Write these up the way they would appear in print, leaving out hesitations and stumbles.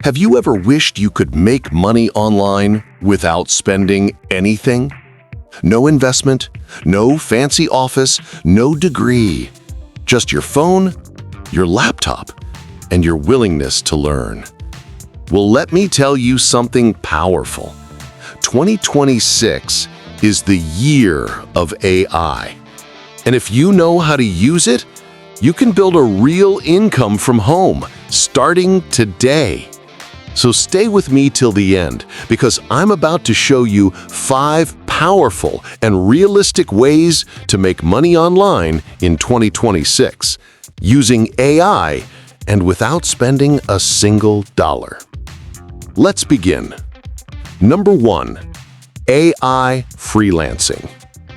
Have you ever wished you could make money online without spending anything? No investment, no fancy office, no degree. Just your phone, your laptop, and your willingness to learn. Well, let me tell you something powerful. 2026 is the year of AI. And if you know how to use it, you can build a real income from home, starting today. So stay with me till the end, because I'm about to show you 5 powerful and realistic ways to make money online in 2026, using AI and without spending a single dollar. Let's begin. Number 1. AI Freelancing.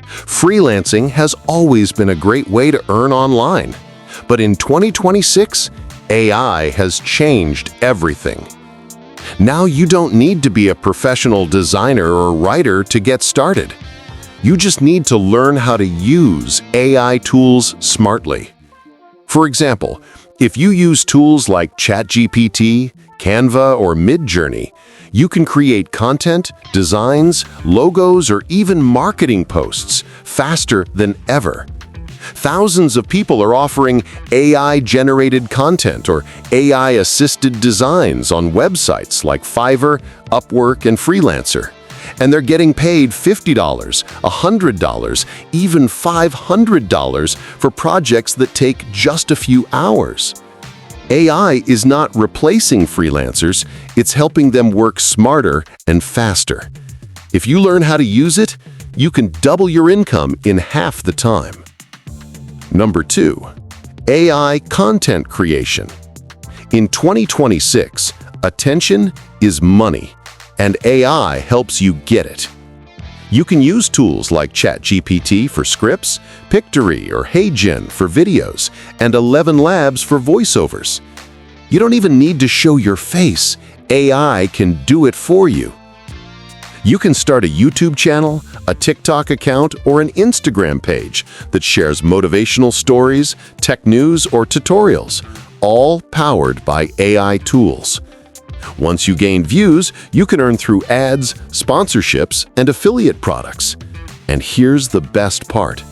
Freelancing has always been a great way to earn online, but in 2026, AI has changed everything. Now you don't need to be a professional designer or writer to get started. You just need to learn how to use AI tools smartly. For example, if you use tools like ChatGPT, Canva, or Midjourney, you can create content, designs, logos, or even marketing posts faster than ever. Thousands of people are offering AI-generated content or AI-assisted designs on websites like Fiverr, Upwork, and Freelancer. And they're getting paid $50, $100, even $500 for projects that take just a few hours. AI is not replacing freelancers, it's helping them work smarter and faster. If you learn how to use it, you can double your income in half the time. Number 2. AI content creation. In 2026, attention is money, and AI helps you get it. You can use tools like ChatGPT for scripts, Pictory or HeyGen for videos, and ElevenLabs for voiceovers. You don't even need to show your face. AI can do it for you. You can start a YouTube channel, a TikTok account, or an Instagram page that shares motivational stories, tech news, or tutorials, all powered by AI tools. Once you gain views, you can earn through ads, sponsorships, and affiliate products. And here's the best part.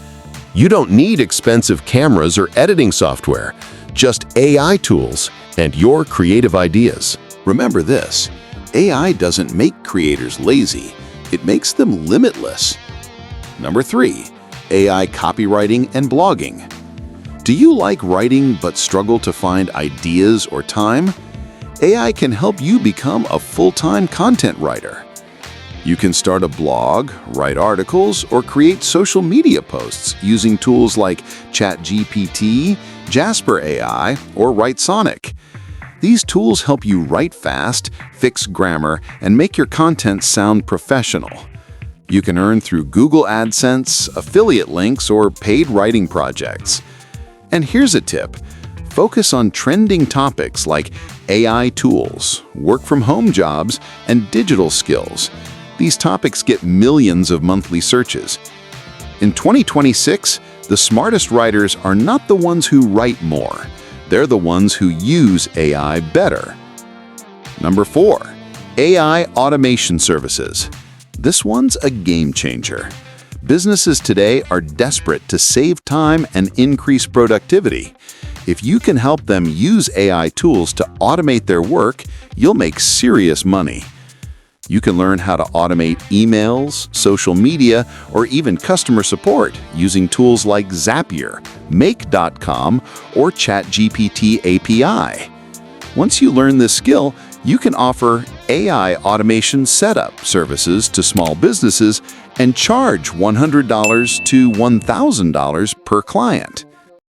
You don't need expensive cameras or editing software, just AI tools and your creative ideas. Remember this, AI doesn't make creators lazy, it makes them limitless. Number 3, AI copywriting and blogging. Do you like writing but struggle to find ideas or time? AI can help you become a full-time content writer. You can start a blog, write articles, or create social media posts using tools like ChatGPT, Jasper AI, or WriteSonic. These tools help you write fast, fix grammar, and make your content sound professional. You can earn through Google AdSense, affiliate links, or paid writing projects. And here's a tip. Focus on trending topics like AI tools, work-from-home jobs, and digital skills. These topics get millions of monthly searches. In 2026, the smartest writers are not the ones who write more. They're the ones who use AI better. Number 4. AI automation services. This one's a game changer. Businesses today are desperate to save time and increase productivity. If you can help them use AI tools to automate their work, you'll make serious money. You can learn how to automate emails, social media, or even customer support using tools like Zapier, Make.com, or ChatGPT API. Once you learn this skill, you can offer AI automation setup services to small businesses and charge $100 to $1,000 per client.